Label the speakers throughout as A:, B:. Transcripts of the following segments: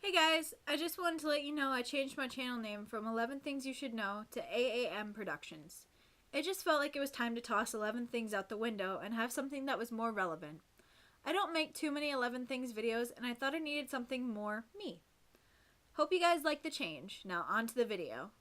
A: Hey guys, I just wanted to let you know I changed my channel name from 11 Things You Should Know to AAM Productions. It just felt like it was time to toss 11 things out the window and have something that was more relevant. I don't make too many 11 Things videos and I thought I needed something more me. Hope you guys like the change. Now on to the video.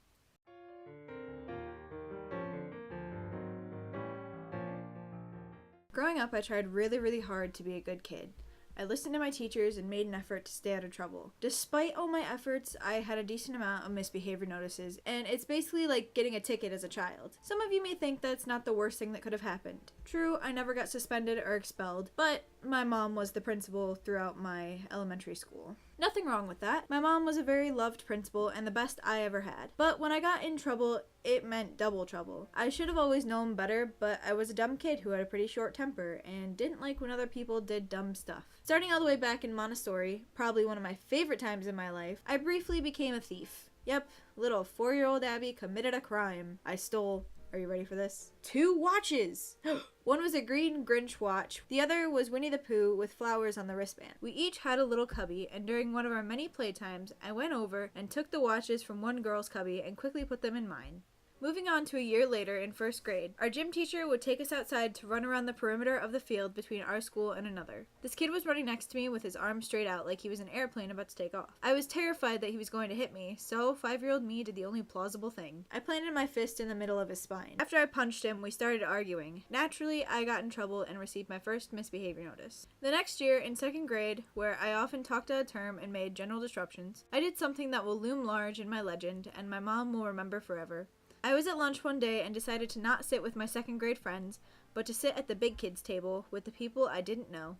A: Growing up, I tried really hard to be a good kid. I listened to my teachers and made an effort to stay out of trouble. Despite all my efforts, I had a decent amount of misbehavior notices, and it's basically like getting a ticket as a child. Some of you may think that's not the worst thing that could have happened. True, I never got suspended or expelled, but my mom was the principal throughout my elementary school. Nothing wrong with that. My mom was a very loved principal and the best I ever had. But when I got in trouble, it meant double trouble. I should have always known better, but I was a dumb kid who had a pretty short temper and didn't like when other people did dumb stuff. Starting all the way back in Montessori, probably one of my favorite times in my life, I briefly became a thief. Yep, little 4-year-old Abby committed a crime. I stole, are you ready for this? 2 watches! One was a green Grinch watch, the other was Winnie the Pooh with flowers on the wristband. We each had a little cubby, and during one of our many playtimes, I went over and took the watches from one girl's cubby and quickly put them in mine. Moving on to a year later in 1st grade, our gym teacher would take us outside to run around the perimeter of the field between our school and another. This kid was running next to me with his arms straight out like he was an airplane about to take off. I was terrified that he was going to hit me, so 5-year-old me did the only plausible thing. I planted my fist in the middle of his spine. After I punched him, we started arguing. Naturally, I got in trouble and received my first misbehavior notice. The next year, in 2nd grade, where I often talked out of term and made general disruptions, I did something that will loom large in my legend and my mom will remember forever. I was at lunch one day and decided to not sit with my 2nd grade friends, but to sit at the big kids table with the people I didn't know.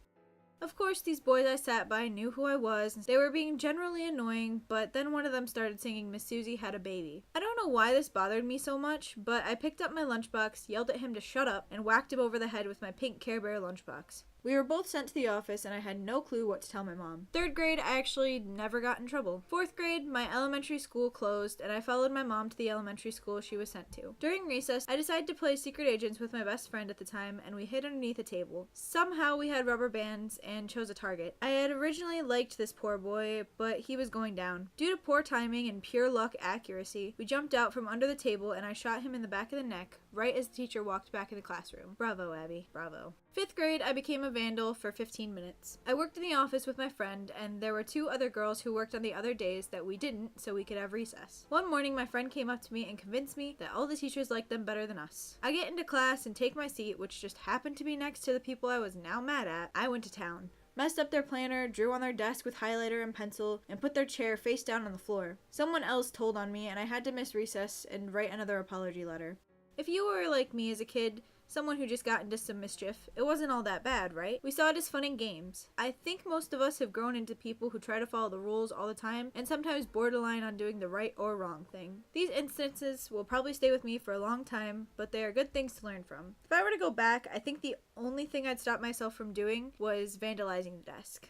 A: Of course, these boys I sat by knew who I was. They were being generally annoying, but then one of them started singing Miss Susie Had a Baby. I don't know why this bothered me so much, but I picked up my lunchbox, yelled at him to shut up, and whacked him over the head with my pink Care Bear lunchbox. We were both sent to the office and I had no clue what to tell my mom. 3rd grade, I actually never got in trouble. 4th grade, my elementary school closed and I followed my mom to the elementary school she was sent to. During recess, I decided to play secret agents with my best friend at the time and we hid underneath a table. Somehow we had rubber bands and chose a target. I had originally liked this poor boy, but he was going down. Due to poor timing and pure luck accuracy, we jumped out from under the table and I shot him in the back of the neck right as the teacher walked back in the classroom. Bravo, Abby. Bravo. 5th grade, I became a vandal for 15 minutes. I worked in the office with my friend, and there were 2 other girls who worked on the other days that we didn't, so we could have recess. One morning, my friend came up to me and convinced me that all the teachers liked them better than us. I get into class and take my seat, which just happened to be next to the people I was now mad at. I went to town. Messed up their planner, drew on their desk with highlighter and pencil, and put their chair face down on the floor. Someone else told on me, and I had to miss recess and write another apology letter. If you were like me as a kid, someone who just got into some mischief, it wasn't all that bad, right? We saw it as fun and games. I think most of us have grown into people who try to follow the rules all the time and sometimes borderline on doing the right or wrong thing. These instances will probably stay with me for a long time, but they are good things to learn from. If I were to go back, I think the only thing I'd stop myself from doing was vandalizing the desk.